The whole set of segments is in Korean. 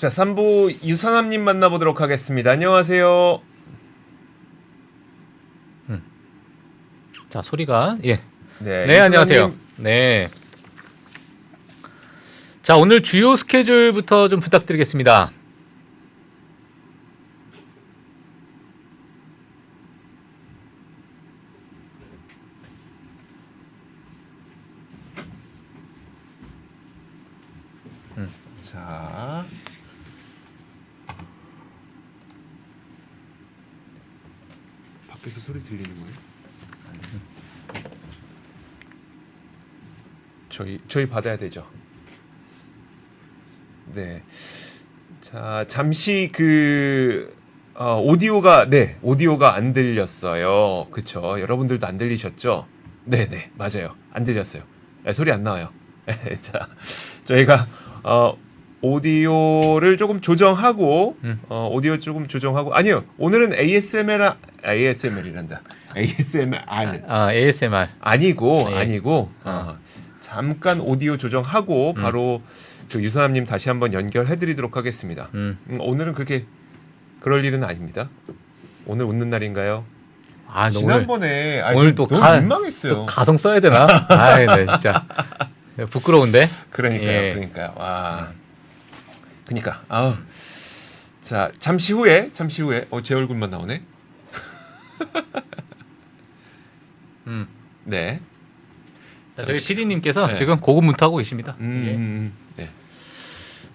자, 3부 유선암님 만나보도록 하겠습니다. 안녕하세요. 자, 소리가 네, 네, 안녕하세요. 네. 자, 오늘 주요 스케줄부터 좀 부탁드리겠습니다. 자, 밖에서 소리 들리는 거예요? 저희 받아야 되죠. 네. 자, 잠시 오디오가 안 들렸어요. 그쵸? 여러분들도 안 들리셨죠? 네네, 맞아요. 안 들렸어요. 소리 안 나와요. 자, 저희가 오디오를 조금 조정하고 오디오 조금 조정하고 아니요, 오늘은 ASMR이란다. ASMR ASMR 아니고 네. 아니고 잠깐 오디오 조정하고 바로 그 유선암님 다시 한번 연결해드리도록 하겠습니다. 오늘은 그렇게 그럴 일은 아닙니다. 오늘 웃는 날인가요? 아, 지난번에 오늘 또 너무 민망했어요. 또 가성 써야 되나? 아이, 네, 진짜 부끄러운데. 그러니까요, 예. 그러니까요. 와, 그러니까 자, 잠시 후에 제 얼굴만 나오네. 네. 자, 저희 PD님께서 네. 지금 고군분투하고 계십니다. 네.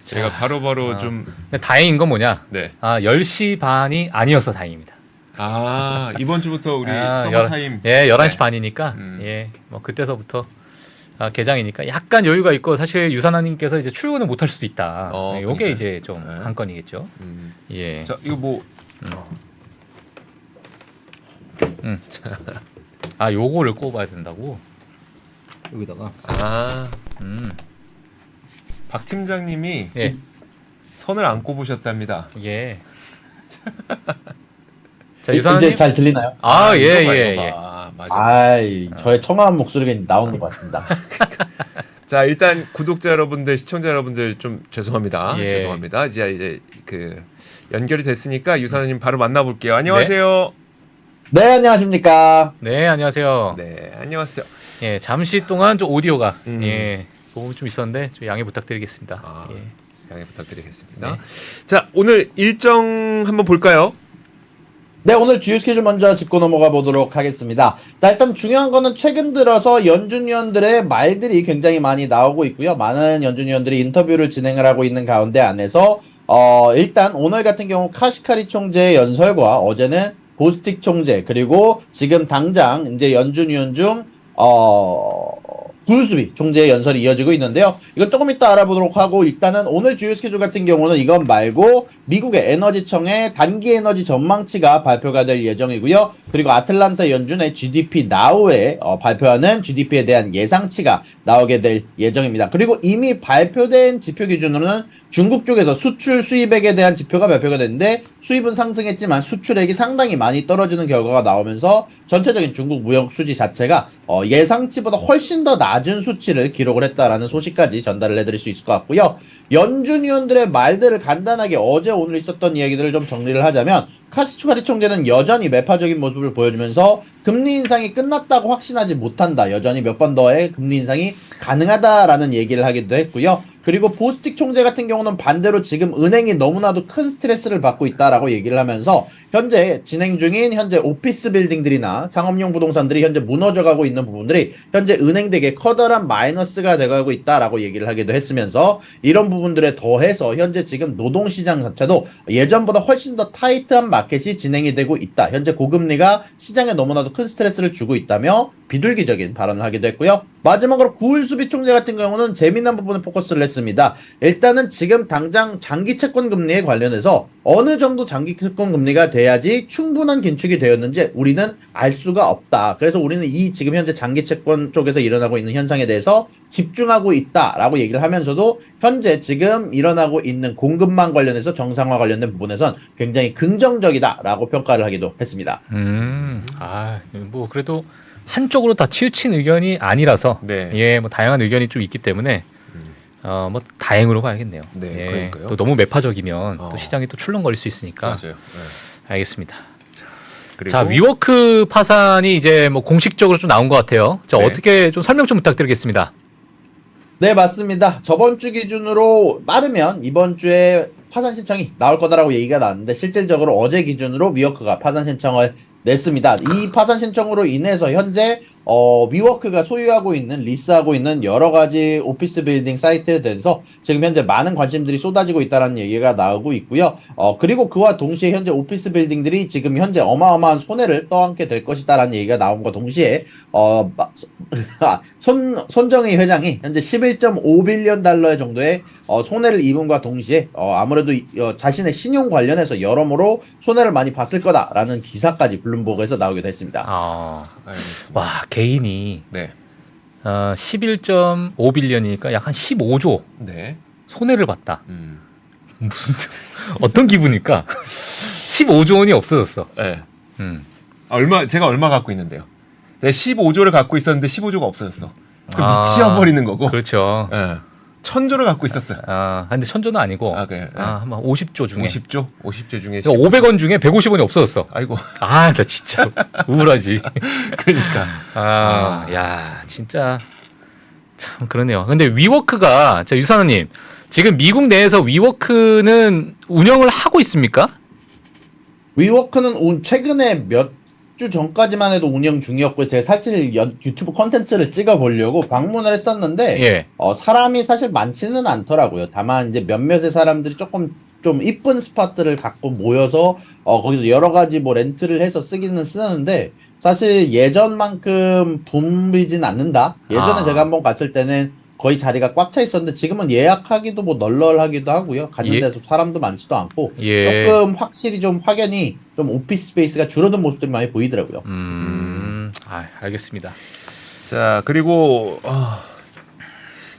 제가 바로바로 좀 근데 다행인 건 뭐냐? 네. 10시 반이 아니어서 다행입니다. 이번 주부터 우리 서머타임 11시 반이니까 뭐 그때서부터 개장이니까 약간 여유가 있고 사실 유산아님께서 이제 출근을 못할 수도 있다. 요게 그러니까요. 이제 좀 관건이겠죠. 예. 자, 이거 뭐 요거를 꼽아야 된다고. 여기다가. 박 팀장님이 예. 선을 안 꼽으셨답니다. 예. 자, 유산아님. 이제 잘 들리나요? 예. 맞아. 저의 청아한 목소리가 나오는 것 같습니다. 자, 일단 구독자 여러분들, 시청자 여러분들 좀 죄송합니다. 예. 죄송합니다. 이제 그 연결이 됐으니까 유산아님 바로 만나볼게요. 안녕하세요. 네, 안녕하십니까. 네, 안녕하세요. 네, 안녕하세요. 예, 잠시 동안 좀 오디오가 도움이 좀 있었는데 좀 양해 부탁드리겠습니다. 예. 양해 부탁드리겠습니다. 네. 자, 오늘 일정 한번 볼까요? 네, 오늘 주요 스케줄 먼저 짚고 넘어가 보도록 하겠습니다. 자, 일단 중요한 거는 최근 들어서 연준위원들의 말들이 굉장히 많이 나오고 있고요. 많은 연준위원들이 인터뷰를 진행을 하고 있는 가운데 안에서 일단 오늘 같은 경우 카시카리 총재의 연설과 어제는 보스틱 총재, 그리고 지금 당장 이제 연준위원 중 구유수비 총재의 연설이 이어지고 있는데요. 이건 조금 이따 알아보도록 하고, 일단은 오늘 주요 스케줄 같은 경우는 이건 말고 미국의 에너지청의 단기 에너지 전망치가 발표가 될 예정이고요. 그리고 아틀란타 연준의 GDP 나우에 발표하는 GDP에 대한 예상치가 나오게 될 예정입니다. 그리고 이미 발표된 지표 기준으로는 중국 쪽에서 수출 수입액에 대한 지표가 발표가 됐는데 수입은 상승했지만 수출액이 상당히 많이 떨어지는 결과가 나오면서 전체적인 중국 무역 수지 자체가 예상치보다 훨씬 더 낮은 수치를 기록을 했다라는 소식까지 전달을 해드릴 수 있을 것 같고요. 연준위원들의 말들을 간단하게 어제 오늘 있었던 이야기들을 좀 정리를 하자면, 카시카리 총재는 여전히 매파적인 모습을 보여주면서 금리 인상이 끝났다고 확신하지 못한다, 여전히 몇 번 더의 금리 인상이 가능하다라는 얘기를 하기도 했고요. 그리고 보스틱 총재 같은 경우는 반대로 지금 은행이 너무나도 큰 스트레스를 받고 있다라고 얘기를 하면서 현재 진행 중인 오피스 빌딩들이나 상업용 부동산들이 현재 무너져가고 있는 부분들이 현재 은행들에게 커다란 마이너스가 돼가고 있다라고 얘기를 하기도 했으면서, 이런 부분들에 더해서 현재 지금 노동시장 자체도 예전보다 훨씬 더 타이트한 마켓이 진행이 되고 있다, 현재 고금리가 시장에 너무나도 큰 스트레스를 주고 있다며 비둘기적인 발언을 하기도 했고요. 마지막으로 구울수비 총재 같은 경우는 재미난 부분에 포커스를 했습니다. 일단은 지금 당장 장기 채권 금리에 관련해서 어느 정도 장기 채권 금리가 돼야지 충분한 긴축이 되었는지 우리는 알 수가 없다. 그래서 우리는 이 지금 현재 장기 채권 쪽에서 일어나고 있는 현상에 대해서 집중하고 있다라고 얘기를 하면서도 현재 지금 일어나고 있는 공급망 관련해서 정상화 관련된 부분에선 굉장히 긍정적이다라고 평가를 하기도 했습니다. 뭐 그래도 한쪽으로 다 치우친 의견이 아니라서 네. 예, 뭐 다양한 의견이 좀 있기 때문에 뭐 다행으로 봐야겠네요. 네, 예, 그러니까요. 또 너무 매파적이면 어. 또 시장이 또 출렁거릴 수 있으니까. 맞아요. 네. 알겠습니다. 그리고 자, 위워크 파산이 이제 뭐 공식적으로 좀 나온 것 같아요. 자, 네. 어떻게 좀 설명 좀 부탁드리겠습니다. 네, 맞습니다. 저번 주 기준으로 빠르면 이번 주에 파산 신청이 나올 거다라고 얘기가 나왔는데 실질적으로 어제 기준으로 위워크가 파산 신청을 냈습니다. 이 파산 신청으로 인해서 현재 위워크가 소유하고 있는 리스하고 있는 여러 가지 오피스 빌딩 사이트에 대해서 지금 현재 많은 관심들이 쏟아지고 있다는 얘기가 나오고 있고요. 그리고 그와 동시에 현재 오피스 빌딩들이 지금 현재 어마어마한 손해를 떠안게 될 것이다라는 얘기가 나온과 동시에 손정희 회장이 현재 11.5빌리언 달러 정도의 손해를 입은과 동시에 아무래도 자신의 신용 관련해서 여러모로 손해를 많이 봤을 거다라는 기사까지 블룸버그에서 나오게 됐습니다. 알겠습니다. 와, 개인이 네. 11.5빌리언이니까 약 한 15조 네. 손해를 봤다. 음. 무슨 어떤 기분일까? 15조 원이 없어졌어. 네. 음. 제가 얼마 갖고 있는데요? 내 15조를 갖고 있었는데 15조가 없어졌어. 그럼 아, 미치어버리는 거고. 그렇죠. 예. 1000조를 갖고 있었어요. 근데 1000조는 아니고 그래. 한 50조 중에 50조? 50조 중에 500원 중에 150원이 없어졌어. 아이고. 나 진짜 우울하지. 그러니까. 야, 진짜 참 그러네요. 근데 위워크가 유산호님 지금 미국 내에서 위워크는 운영을 하고 있습니까? 위워크는 최근에 몇 주 전까지만 해도 운영 중이었고 제가 사실 유튜브 콘텐츠를 찍어보려고 방문을 했었는데 예. 사람이 사실 많지는 않더라고요. 다만 이제 몇몇의 사람들이 조금 좀 이쁜 스팟들을 갖고 모여서 거기서 여러 가지 뭐 렌트를 해서 쓰기는 쓰는데 사실 예전만큼 붐비진 않는다. 예전에 제가 한번 갔을 때는 거의 자리가 꽉 차 있었는데 지금은 예약하기도 뭐 널널하기도 하고요. 가는 데서 사람도 많지도 않고 조금 확실히 좀 확연히 좀 오피스 스페이스가 줄어든 모습들이 많이 보이더라고요. 알겠습니다. 자, 그리고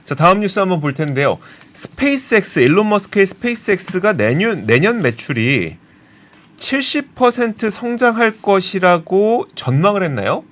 자, 다음 뉴스 한번 볼 텐데요. 스페이스X, 일론 머스크의 스페이스X가 내년 매출이 70% 성장할 것이라고 전망을 했나요?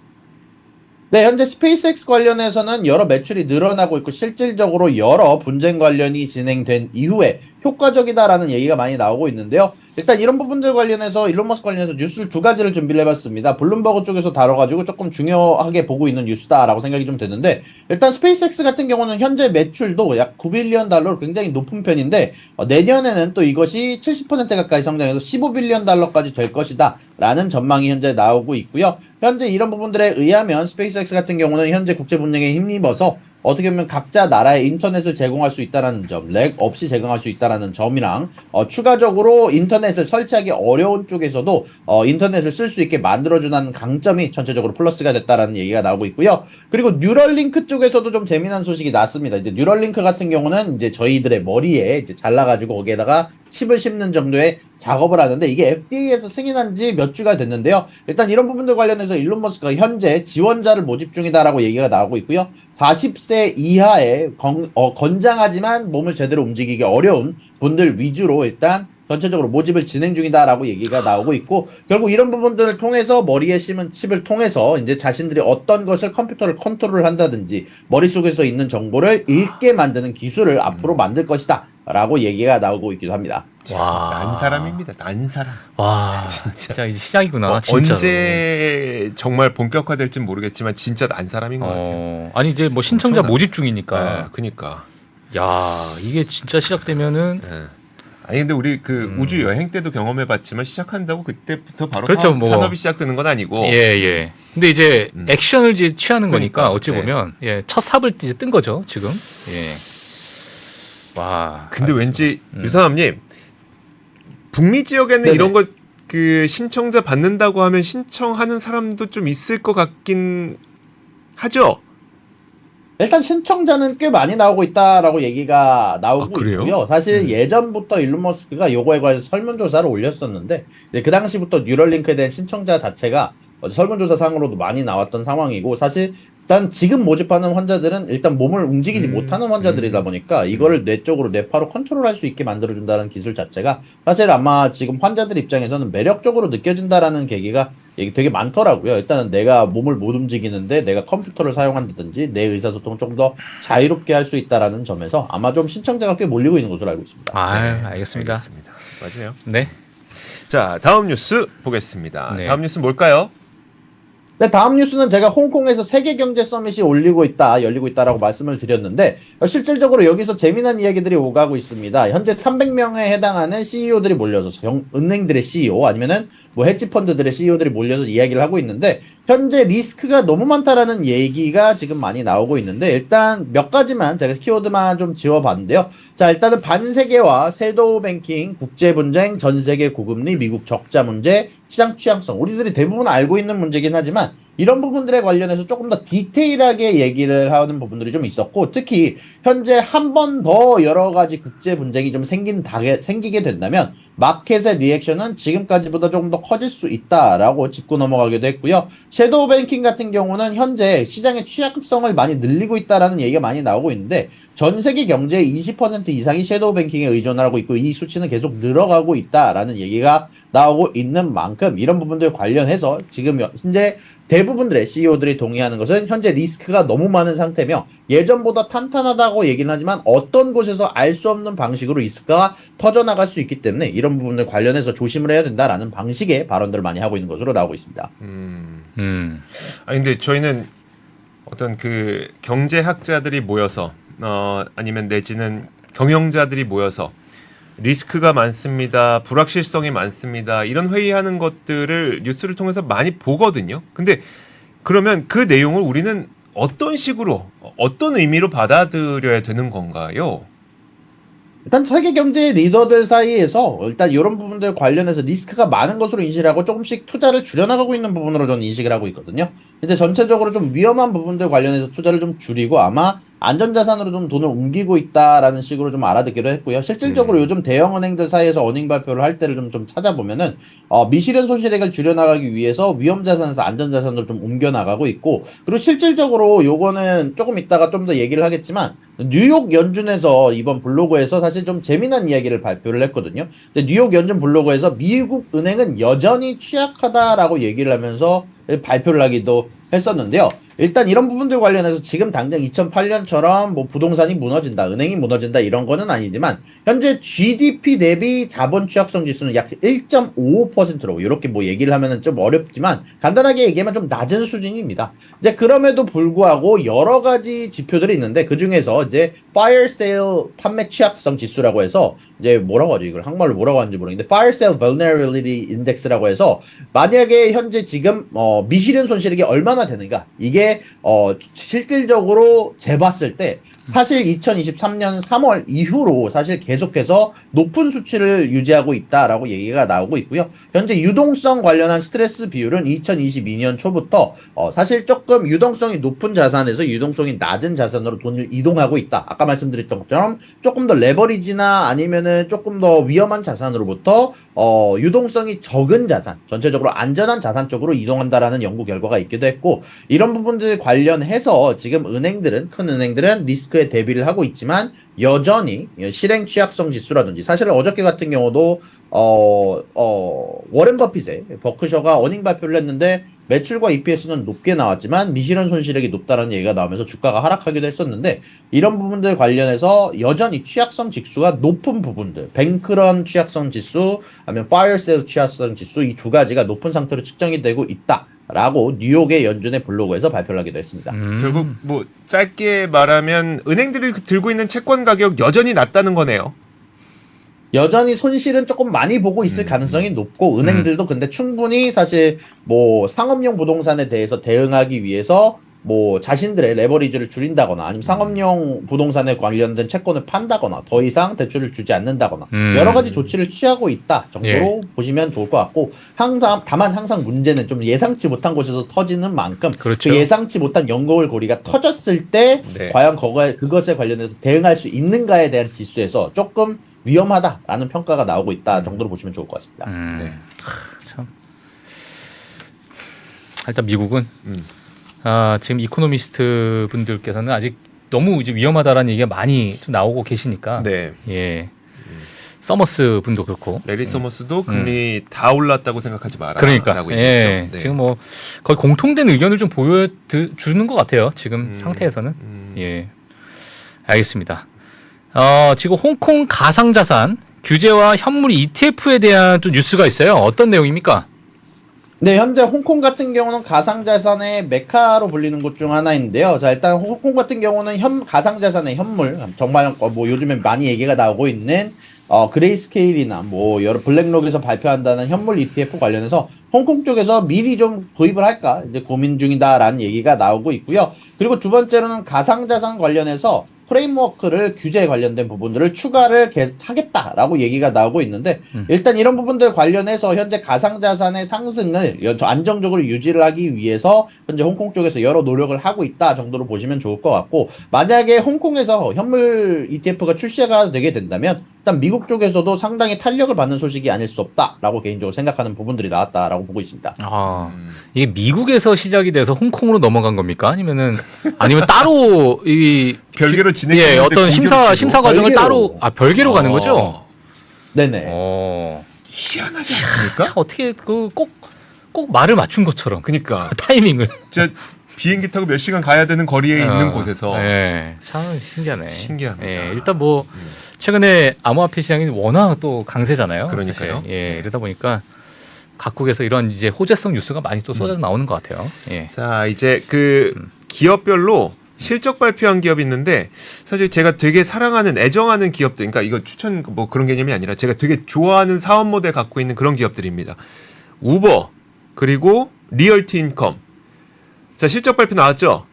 네, 현재 스페이스X 관련해서는 여러 매출이 늘어나고 있고 실질적으로 여러 분쟁 관련이 진행된 이후에 효과적이다라는 얘기가 많이 나오고 있는데요. 일단 이런 부분들 관련해서 일론 머스크 관련해서 뉴스를 두 가지를 준비를 해봤습니다. 블룸버그 쪽에서 다뤄가지고 조금 중요하게 보고 있는 뉴스다라고 생각이 좀 되는데 일단 스페이스X 같은 경우는 현재 매출도 약 9빌리언 달러로 굉장히 높은 편인데 내년에는 또 이것이 70% 가까이 성장해서 15빌리언 달러까지 될 것이다 라는 전망이 현재 나오고 있고요. 현재 이런 부분들에 의하면 스페이스X 같은 경우는 현재 국제 분쟁에 힘입어서 어떻게 보면 각자 나라의 인터넷을 제공할 수 있다는 점, 렉 없이 제공할 수 있다는 점이랑 추가적으로 인터넷을 설치하기 어려운 쪽에서도 인터넷을 쓸 수 있게 만들어주는 강점이 전체적으로 플러스가 됐다라는 얘기가 나오고 있고요. 그리고 뉴럴링크 쪽에서도 좀 재미난 소식이 났습니다. 이제 뉴럴링크 같은 경우는 이제 저희들의 머리에 이제 잘라가지고 거기에다가 칩을 심는 정도의 작업을 하는데 이게 FDA에서 승인한 지 몇 주가 됐는데요. 일단 이런 부분들 관련해서 일론 머스크가 현재 지원자를 모집 중이다라고 얘기가 나오고 있고요. 40세 이하의 건장하지만 몸을 제대로 움직이기 어려운 분들 위주로 일단 전체적으로 모집을 진행 중이다라고 얘기가 나오고 있고 결국 이런 부분들을 통해서 머리에 심은 칩을 통해서 이제 자신들이 어떤 것을 컴퓨터를 컨트롤을 한다든지 머릿속에서 있는 정보를 읽게 만드는 기술을 앞으로 만들 것이다 라고 얘기가 나오고 있기도 합니다. 난 사람입니다. 난 사람. 와, 진짜 이제 시작이구나. 진짜로. 언제 정말 본격화될지 모르겠지만 진짜 난 사람인 것 같아요. 아니 이제 뭐 신청자 엄청나. 모집 중이니까. 네, 그러니까. 야, 이게 진짜 시작되면은 네. 아니 근데 우리 그 우주 여행 때도 경험해봤지만 시작한다고 그때부터 바로 그렇죠, 뭐. 산업이 시작되는 건 아니고. 예. 근데 이제 액션을 이제 취하는 그러니까, 거니까 어찌 네. 보면 첫 삽을 이제 뜬 거죠 지금. 예. 와. 근데 알겠습니다. 왠지 유사남님 북미 지역에는 네네. 이런 거 그 신청자 받는다고 하면 신청하는 사람도 좀 있을 것 같긴 하죠. 일단 신청자는 꽤 많이 나오고 있다라고 얘기가 나오고 그래요? 있고요. 사실 예전부터 일론 머스크가 요거에 관해서 설문조사를 올렸었는데 그 당시부터 뉴럴링크에 대한 신청자 자체가 설문조사상으로도 많이 나왔던 상황이고 사실 일단 지금 모집하는 환자들은 일단 몸을 움직이지 못하는 환자들이다 보니까 이거를 뇌 쪽으로 뇌파로 컨트롤할 수 있게 만들어준다는 기술 자체가 사실 아마 지금 환자들 입장에서는 매력적으로 느껴진다라는 계기가 얘기 되게 많더라고요. 일단은 내가 몸을 못 움직이는데 내가 컴퓨터를 사용한다든지 내 의사소통을 좀 더 자유롭게 할 수 있다라는 점에서 아마 좀 신청자가 꽤 몰리고 있는 것으로 알고 있습니다. 알겠습니다. 알겠습니다. 맞아요. 네. 자, 다음 뉴스 보겠습니다. 네. 다음 뉴스 뭘까요? 네, 다음 뉴스는 제가 홍콩에서 세계경제 서밋이 열리고 있다라고 말씀을 드렸는데 실질적으로 여기서 재미난 이야기들이 오가고 있습니다. 현재 300명에 해당하는 CEO들이 몰려서 은행들의 CEO 아니면은 뭐 헤지펀드들의 CEO들이 몰려서 이야기를 하고 있는데 현재 리스크가 너무 많다라는 얘기가 지금 많이 나오고 있는데 일단 몇 가지만 제가 키워드만 좀 지워봤는데요. 자, 일단은 반세계화, 섀도우 뱅킹, 국제 분쟁, 전 세계 고금리, 미국 적자 문제, 시장 취약성. 우리들이 대부분 알고 있는 문제긴 하지만 이런 부분들에 관련해서 조금 더 디테일하게 얘기를 하는 부분들이 좀 있었고 특히 현재 한 번 더 여러 가지 국제 분쟁이 좀 생기게 된다면 마켓의 리액션은 지금까지보다 조금 더 커질 수 있다라고 짚고 넘어가기도 했고요. 섀도우 뱅킹 같은 경우는 현재 시장의 취약성을 많이 늘리고 있다라는 얘기가 많이 나오고 있는데 전 세계 경제의 20% 이상이 섀도우 뱅킹에 의존을 하고 있고 이 수치는 계속 늘어가고 있다라는 얘기가 나오고 있는 만큼 이런 부분들 관련해서 지금 현재 대부분들의 CEO들이 동의하는 것은 현재 리스크가 너무 많은 상태며 예전보다 탄탄하다고 얘기는 하지만 어떤 곳에서 알 수 없는 방식으로 리스크가 터져나갈 수 있기 때문에 이런 부분들 관련해서 조심을 해야 된다라는 방식의 발언들을 많이 하고 있는 것으로 나오고 있습니다. 아니 근데 저희는 어떤 그 경제학자들이 모여서 아니면 내지는 경영자들이 모여서 리스크가 많습니다. 불확실성이 많습니다. 이런 회의하는 것들을 뉴스를 통해서 많이 보거든요. 근데 그러면 그 내용을 우리는 어떤 식으로 어떤 의미로 받아들여야 되는 건가요? 일단 세계 경제 리더들 사이에서 일단 이런 부분들 관련해서 리스크가 많은 것으로 인식을 하고 조금씩 투자를 줄여나가고 있는 부분으로 저는 인식을 하고 있거든요. 이제 전체적으로 좀 위험한 부분들 관련해서 투자를 좀 줄이고 아마 안전자산으로 좀 돈을 옮기고 있다라는 식으로 좀 알아듣기로 했고요. 실질적으로 요즘 대형은행들 사이에서 어닝 발표를 할 때를 좀 찾아보면은 미실현 손실액을 줄여나가기 위해서 위험자산에서 안전자산으로 좀 옮겨나가고 있고 그리고 실질적으로 요거는 조금 이따가 좀 더 얘기를 하겠지만 뉴욕 연준에서 이번 블로그에서 사실 좀 재미난 이야기를 발표를 했거든요. 근데 뉴욕 연준 블로그에서 미국 은행은 여전히 취약하다라고 얘기를 하면서 발표를 하기도 했었는데요. 일단 이런 부분들 관련해서 지금 당장 2008년처럼 뭐 부동산이 무너진다, 은행이 무너진다 이런 거는 아니지만 현재 GDP 대비 자본 취약성 지수는 약 1.55%로 이렇게 뭐 얘기를 하면은 좀 어렵지만 간단하게 얘기하면 좀 낮은 수준입니다. 이제 그럼에도 불구하고 여러 가지 지표들이 있는데 그 중에서 이제 fire sale 판매 취약성 지수라고 해서 이제 뭐라고 하죠? 이걸 한국말로 뭐라고 하는지 모르겠는데 fire sale vulnerability index라고 해서 만약에 현재 지금 미실현 손실액이 얼마나 되는가 이게 실질적으로 재봤을 때 사실 2023년 3월 이후로 사실 계속해서 높은 수치를 유지하고 있다라고 얘기가 나오고 있고요. 현재 유동성 관련한 스트레스 비율은 2022년 초부터 사실 조금 유동성이 높은 자산에서 유동성이 낮은 자산으로 돈을 이동하고 있다. 아까 말씀드렸던 것처럼 조금 더 레버리지나 아니면은 조금 더 위험한 자산으로부터 유동성이 적은 자산, 전체적으로 안전한 자산 쪽으로 이동한다라는 연구 결과가 있기도 했고 이런 부분들 관련해서 지금 큰 은행들은 리스크에 대비를 하고 있지만 여전히 실행 취약성 지수라든지 사실 어저께 같은 경우도 워렌 버핏의 버크셔가 어닝 발표를 했는데 매출과 EPS는 높게 나왔지만 미실현 손실액이 높다는 얘기가 나오면서 주가가 하락하기도 했었는데 이런 부분들 관련해서 여전히 취약성 지수가 높은 부분들 뱅크런 취약성 지수 아니면 파이어셀 취약성 지수 이 두 가지가 높은 상태로 측정이 되고 있다. 라고 뉴욕의 연준의 블로그에서 발표를 하기도 했습니다. 결국 뭐 짧게 말하면 은행들이 들고 있는 채권 가격 여전히 낮다는 거네요. 여전히 손실은 조금 많이 보고 있을 가능성이 높고 은행들도 근데 충분히 사실 뭐 상업용 부동산에 대해서 대응하기 위해서 뭐 자신들의 레버리지를 줄인다거나 아니면 상업용 부동산에 관련된 채권을 판다거나 더 이상 대출을 주지 않는다거나 여러 가지 조치를 취하고 있다 정도로 보시면 좋을 것 같고 다만 항상 문제는 좀 예상치 못한 곳에서 터지는 만큼 그렇죠. 그 예상치 못한 연거울 고리가 터졌을 때 과연 그것에 관련해서 대응할 수 있는가에 대한 지수에서 조금 위험하다라는 평가가 나오고 있다 정도로 보시면 좋을 것 같습니다. 네. 참. 일단 미국은 지금 이코노미스트 분들께서는 아직 너무 이제 위험하다라는 얘기가 많이 좀 나오고 계시니까 네. 예. 서머스 분도 그렇고. 레리 서머스도 금리 다 올랐다고 생각하지 마라. 그러니까 라고 예, 얘기했죠. 네. 지금 뭐 거의 공통된 의견을 좀 보여주는 것 같아요. 지금 상태에서는. 예, 알겠습니다. 지금 홍콩 가상자산 규제와 현물 ETF에 대한 좀 뉴스가 있어요. 어떤 내용입니까? 네, 현재 홍콩 같은 경우는 가상자산의 메카로 불리는 곳 중 하나인데요. 자, 일단 홍콩 같은 경우는 가상자산의 현물, 정말 뭐 요즘에 많이 얘기가 나오고 있는 그레이스케일이나 뭐 여러 블랙록에서 발표한다는 현물 ETF 관련해서 홍콩 쪽에서 미리 좀 도입을 할까 이제 고민 중이다라는 얘기가 나오고 있고요. 그리고 두 번째로는 가상자산 관련해서 프레임워크를 규제에 관련된 부분들을 추가를 하겠다라고 얘기가 나오고 있는데 일단 이런 부분들 관련해서 현재 가상자산의 상승을 안정적으로 유지를 하기 위해서 현재 홍콩 쪽에서 여러 노력을 하고 있다 정도로 보시면 좋을 것 같고 만약에 홍콩에서 현물 ETF가 출시가 되게 된다면 일단 미국 쪽에서도 상당히 탄력을 받는 소식이 아닐 수 없다라고 개인적으로 생각하는 부분들이 나왔다라고 보고 있습니다. 이게 미국에서 시작이 돼서 홍콩으로 넘어간 겁니까? 아니면 따로 이 별개로 진행이 어떤 심사 과정을 별개로. 따로 별개로 가는 거죠? 네네. 희한하지 않습니까? 참 어떻게 꼭 말을 맞춘 것처럼 그러니까 타이밍을 진짜 비행기 타고 몇 시간 가야 되는 거리에 있는 곳에서 참 신기하네. 신기합니다. 일단 뭐 최근에 암호화폐 시장이 워낙 또 강세잖아요. 그러니까요. 사실. 이러다 보니까 각국에서 이런 이제 호재성 뉴스가 많이 또 쏟아져 나오는 것 같아요. 자, 이제 그 기업별로 실적 발표한 기업이 있는데 사실 제가 되게 사랑하는 애정하는 기업들, 그러니까 이거 추천 뭐 그런 개념이 아니라 제가 되게 좋아하는 사업 모델 갖고 있는 그런 기업들입니다. 우버 그리고 리얼티 인컴. 자, 실적 발표 나왔죠?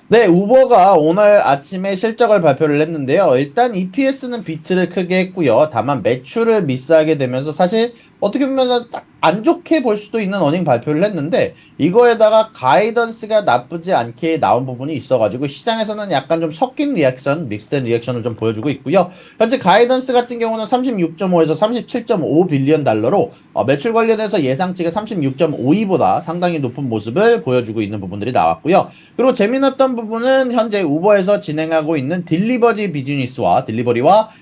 네, 우버가 오늘 아침에 실적을 발표를 했는데요. 일단 EPS는 비트를 크게 했고요. 다만 매출을 미스하게 되면서 사실 어떻게 보면 딱 안 좋게 볼 수도 있는 어닝 발표를 했는데 이거에다가 가이던스가 나쁘지 않게 나온 부분이 있어가지고 시장에서는 약간 좀 섞인 리액션, 믹스된 리액션을 좀 보여주고 있고요. 현재 가이던스 같은 경우는 36.5에서 37.5 빌리언 달러로 매출 관련해서 예상치가 36.52보다 상당히 높은 모습을 보여주고 있는 부분들이 나왔고요. 그리고 재미났던 부분은 현재 우버에서 진행하고 있는 딜리버리와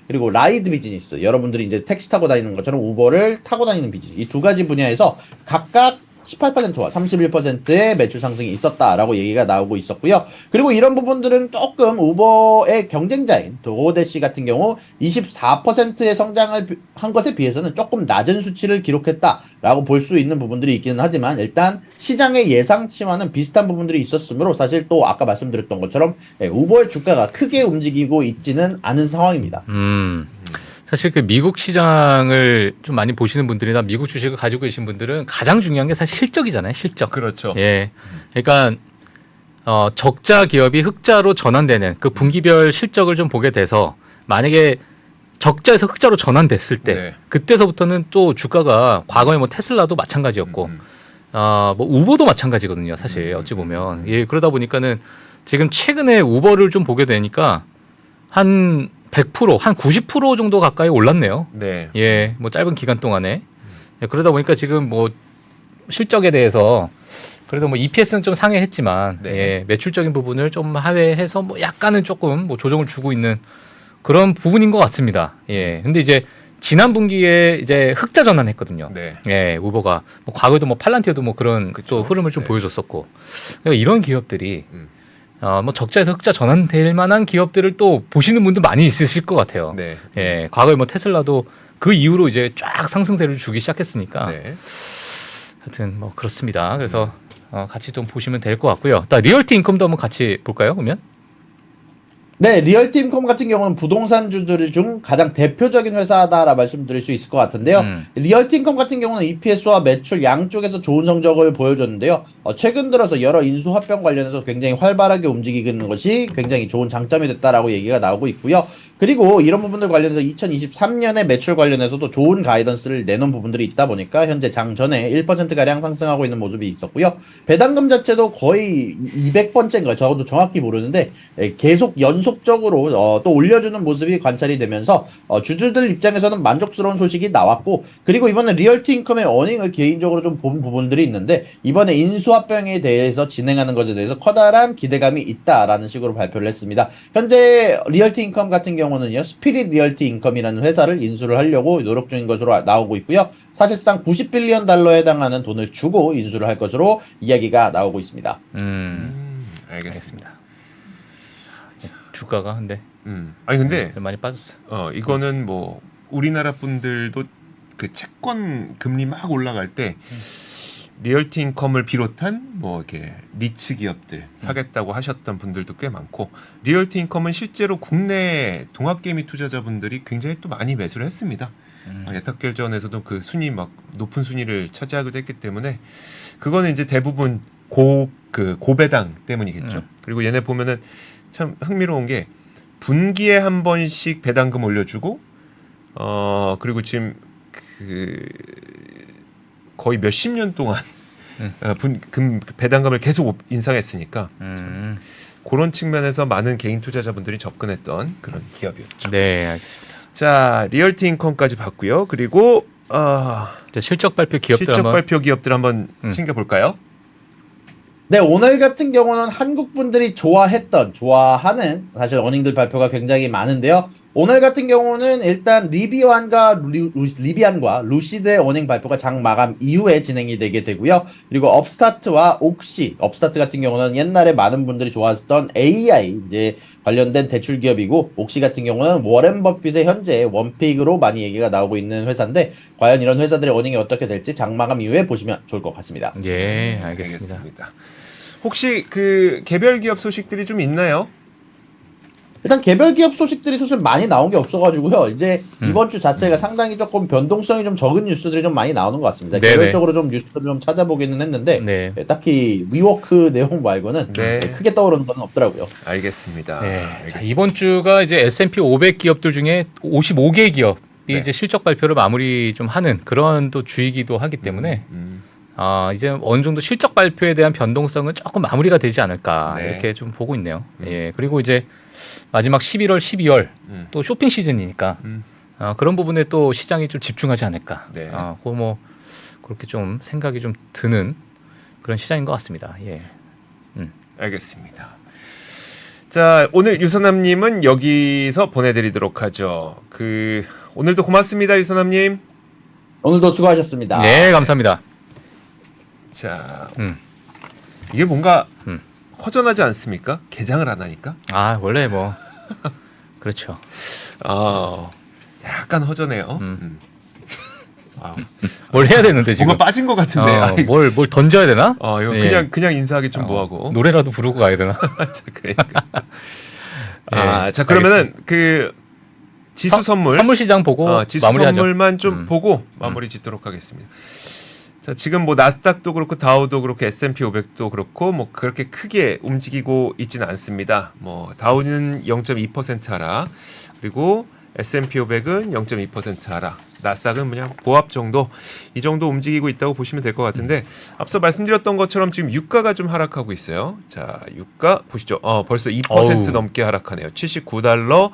그리고 라이드 비즈니스, 여러분들이 이제 택시 타고 다니는 것처럼 우버를 타고 다니는 비즈니스, 이 두 가지 분야에서 각각 18%와 31%의 매출 상승이 있었다라고 얘기가 나오고 있었고요. 그리고 이런 부분들은 조금 우버의 경쟁자인 도어대시 같은 경우 24%의 성장을 한 것에 비해서는 조금 낮은 수치를 기록했다라고 볼 수 있는 부분들이 있기는 하지만 일단 시장의 예상치와는 비슷한 부분들이 있었으므로 사실 또 아까 말씀드렸던 것처럼 우버의 주가가 크게 움직이고 있지는 않은 상황입니다. 사실 그 미국 시장을 좀 많이 보시는 분들이나 미국 주식을 가지고 계신 분들은 가장 중요한 게 사실 실적이잖아요. 실적. 그렇죠. 그러니까 적자 기업이 흑자로 전환되는 그 분기별 실적을 좀 보게 돼서 만약에 적자에서 흑자로 전환됐을 때 그때서부터는 또 주가가 과거에 뭐 테슬라도 마찬가지였고 뭐 우버도 마찬가지거든요. 사실 어찌 보면 그러다 보니까는 지금 최근에 우버를 좀 보게 되니까 한 100%, 한 90% 정도 가까이 올랐네요. 뭐 짧은 기간 동안에. 그러다 보니까 지금 뭐 실적에 대해서 그래도 뭐 EPS는 좀 상회했지만 매출적인 부분을 좀 하회해서 뭐 약간은 조금 뭐 조정을 주고 있는 그런 부분인 것 같습니다. 근데 이제 지난 분기에 이제 흑자 전환했거든요. 우버가 뭐 과거에도 뭐 팔란티어도 뭐 그런 또 흐름을 좀 보여줬었고 그러니까 이런 기업들이 뭐 적자에서 흑자 전환될 만한 기업들을 또 보시는 분도 많이 있으실 것 같아요. 과거에 뭐 테슬라도 그 이후로 이제 쫙 상승세를 주기 시작했으니까. 하여튼 뭐 그렇습니다. 그래서 같이 좀 보시면 될 것 같고요. 리얼티 인컴도 한번 같이 볼까요? 그러면? 네, 리얼티인컴 같은 경우는 부동산주들 중 가장 대표적인 회사다라 말씀드릴 수 있을 것 같은데요. 리얼티인컴 같은 경우는 EPS와 매출 양쪽에서 좋은 성적을 보여줬는데요. 최근 들어서 여러 인수 합병 관련해서 굉장히 활발하게 움직이고 있는 것이 굉장히 좋은 장점이 됐다라고 얘기가 나오고 있고요. 그리고 이런 부분들 관련해서 2023년에 매출 관련해서도 좋은 가이던스를 내놓은 부분들이 있다 보니까 현재 장전에 1%가량 상승하고 있는 모습이 있었고요. 배당금 자체도 거의 200번째인가요? 저도 정확히 모르는데 계속 연속적으로 또 올려주는 모습이 관찰이 되면서 주주들 입장에서는 만족스러운 소식이 나왔고 그리고 이번에 리얼티 인컴의 어닝을 개인적으로 좀 본 부분들이 있는데 이번에 인수 합병에 대해서 진행하는 것에 대해서 커다란 기대감이 있다라는 식으로 발표를 했습니다. 현재 리얼티 인컴 같은 경우는요, 스피릿 리얼티 인컴이라는 회사를 인수를 하려고 노력 중인 것으로 나오고 있고요. 사실상 90빌리언 달러에 해당하는 돈을 주고 인수를 할 것으로 이야기가 나오고 있습니다. 알겠습니다. 주가가 근데 아니 근데 좀 많이 빠졌어. 이거는 뭐 우리나라 분들도 그 채권 금리 막 올라갈 때 리얼티 인컴을 비롯한 뭐 이렇게 리츠 기업들 사겠다고 하셨던 분들도 꽤 많고, 리얼티 인컴은 실제로 국내 동학개미 투자자분들이 굉장히 또 많이 매수를 했습니다. 예탁결제원에서도 그 순위 막 높은 순위를 차지하기도 했기 때문에 그거는 이제 대부분 고배당 때문이겠죠. 그리고 얘네 보면은 참 흥미로운 게 분기에 한 번씩 배당금 올려주고 그리고 지금 거의 몇십 년 동안 배당금을 계속 인상했으니까 그런 측면에서 많은 개인 투자자분들이 접근했던 그런 기업이었죠. 네, 알겠습니다. 자, 리얼티 인컴까지 봤고요. 그리고 실적 발표 기업들 실적 한번 발표 기업들 한번 챙겨볼까요? 네, 오늘 같은 경우는 한국 분들이 좋아하는 사실 어닝들 발표가 굉장히 많은데요. 오늘 같은 경우는 일단 리비안과 루시드의 어닝 발표가 장 마감 이후에 진행이 되게 되고요. 그리고 업스타트와 옥시, 업스타트 같은 경우는 옛날에 많은 분들이 좋아했던 AI 이제 관련된 대출 기업이고, 옥시 같은 경우는 워렌 버핏의 현재 원픽으로 많이 얘기가 나오고 있는 회사인데, 과연 이런 회사들의 어닝이 어떻게 될지 장 마감 이후에 보시면 좋을 것 같습니다. 예, 알겠습니다. 혹시 그 개별 기업 소식들이 좀 있나요? 일단 개별 기업 소식들이 사실 많이 나온 게 없어가지고요. 이제 이번 주 자체가 상당히 조금 변동성이 좀 적은 뉴스들이 좀 많이 나오는 것 같습니다. 네네. 개별적으로 좀 뉴스를 좀 찾아보기는 했는데 네. 딱히 위워크 내용 말고는 크게 떠오르는 건 없더라고요. 알겠습니다. 네. 알겠습니다. 자, 이번 주가 이제 S&P 500 기업들 중에 55개 기업이 이제 실적 발표를 마무리 좀 하는 그런 또 주이기도 하기 때문에 이제 어느 정도 실적 발표에 대한 변동성은 조금 마무리가 되지 않을까 이렇게 좀 보고 있네요. 예. 그리고 이제 마지막 11월, 12월 또 쇼핑 시즌이니까 그런 부분에 또 시장이 좀 집중하지 않을까. 네. 그거 뭐 그렇게 좀 생각이 좀 드는 그런 시장인 것 같습니다. 예. 알겠습니다. 자, 오늘 유선남님은 여기서 보내드리도록 하죠. 오늘도 고맙습니다, 유선남님. 오늘도 수고하셨습니다. 네, 감사합니다. 자, 이게 뭔가 허전하지 않습니까? 개장을 안 하니까? 원래 뭐 그렇죠. 약간 허전해요. 뭘 해야 되는데 지금 뭔가 빠진 것 같은데. 뭘 던져야 되나? 이거 예. 그냥 인사하기 좀 뭐하고. 노래라도 부르고 가야 되나? 자, 그러니까. 예, 자, 그러면은 지수 선물 시장 보고 지수 마무리하죠. 선물만 좀 보고 마무리 짓도록 하겠습니다. 자, 지금 뭐 나스닥도 그렇고 다우도 그렇고 S&P 500도 그렇고 뭐 그렇게 크게 움직이고 있지는 않습니다. 뭐 다우는 0.2% 하락, 그리고 S&P 500은 0.2% 하락, 나스닥은 그냥 보합 정도, 이 정도 움직이고 있다고 보시면 될 것 같은데, 앞서 말씀드렸던 것처럼 지금 유가가 좀 하락하고 있어요. 자, 유가 보시죠. 벌써 2% 넘게 하락하네요. 79달러,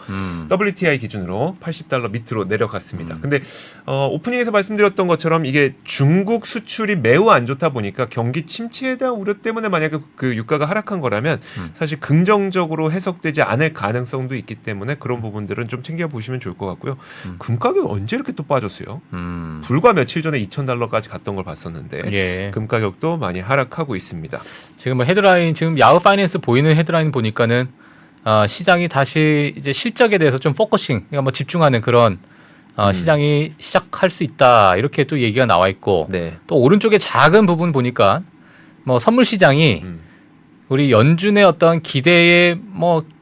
WTI 기준으로 80달러 밑으로 내려갔습니다. 근데 오프닝에서 말씀드렸던 것처럼 이게 중국 수출이 매우 안 좋다 보니까 경기 침체에 대한 우려 때문에 만약에 그 유가가 하락한 거라면 사실 긍정적으로 해석되지 않을 가능성도 있기 때문에 그런 부분들은 좀 챙겨보시면 좋을 것 같고요. 금 가격이 언제 이렇게 또 빠졌어요? 불과 며칠 전에 2,000달러까지 갔던 걸 봤었는데 예. 금 가격도 많이 하락하고 있습니다. 지금 뭐 헤드라인, 지금 야후 파이낸스 보이는 헤드라인 보니까는 시장이 다시 이제 실적에 대해서 좀 포커싱, 그러니까 뭐 집중하는 그런 시장이 시작할 수 있다, 이렇게 또 얘기가 나와 있고, 네. 또 오른쪽에 작은 부분 보니까 뭐 선물 시장이 우리 연준의 어떤 기대에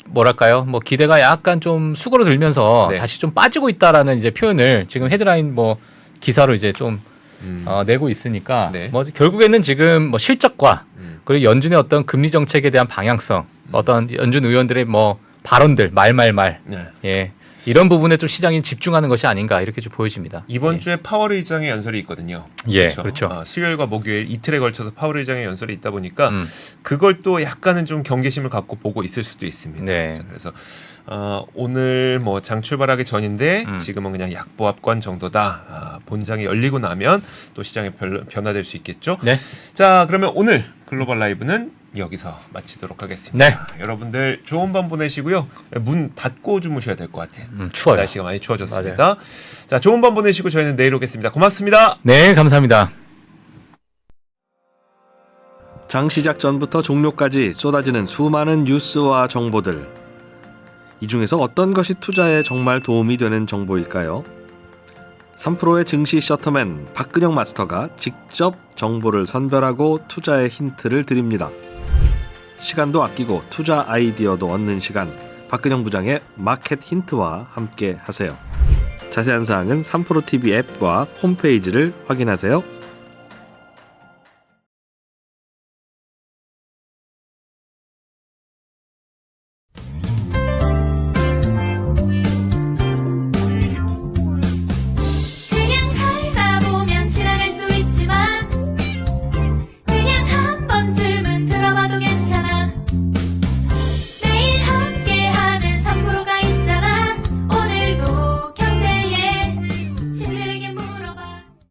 뭐랄까요? 뭐 기대가 약간 좀 수그러들면서 네. 다시 좀 빠지고 있다라는 이제 표현을 지금 헤드라인 뭐 기사로 이제 좀 내고 있으니까 네. 뭐 결국에는 지금 뭐 실적과 그리고 연준의 어떤 금리 정책에 대한 방향성, 어떤 연준 의원들의 뭐 발언들 말말말 네. 예. 이런 부분에 좀 시장이 집중하는 것이 아닌가 이렇게 좀 보여집니다. 이번 예. 주에 파월 의장의 연설이 있거든요. 예, 그렇죠. 수요일과 목요일 이틀에 걸쳐서 파월 의장의 연설이 있다 보니까 그걸 또 약간은 좀 경계심을 갖고 보고 있을 수도 있습니다. 네. 자, 그래서 오늘 뭐 장 출발하기 전인데 음. 지금은 그냥 약보합권 정도다. 본장이 열리고 나면 또 시장이 변화될 수 있겠죠. 네. 자, 그러면 오늘 글로벌 라이브는 여기서 마치도록 하겠습니다. 네. 여러분들 좋은 밤 보내시고요. 문 닫고 주무셔야 될 것 같아요. 추워요. 날씨가 많이 추워졌습니다. 자, 좋은 밤 보내시고 저희는 내일 오겠습니다. 고맙습니다. 네, 감사합니다. 장 시작 전부터 종료까지 쏟아지는 수많은 뉴스와 정보들. 이 중에서 어떤 것이 투자에 정말 도움이 되는 정보일까요? 3프로의 증시 셔터맨 박근영 마스터가 직접 정보를 선별하고 투자의 힌트를 드립니다. 시간도 아끼고 투자 아이디어도 얻는 시간, 박근영 부장의 마켓 힌트와 함께 하세요. 자세한 사항은 3프로 TV 앱과 홈페이지를 확인하세요.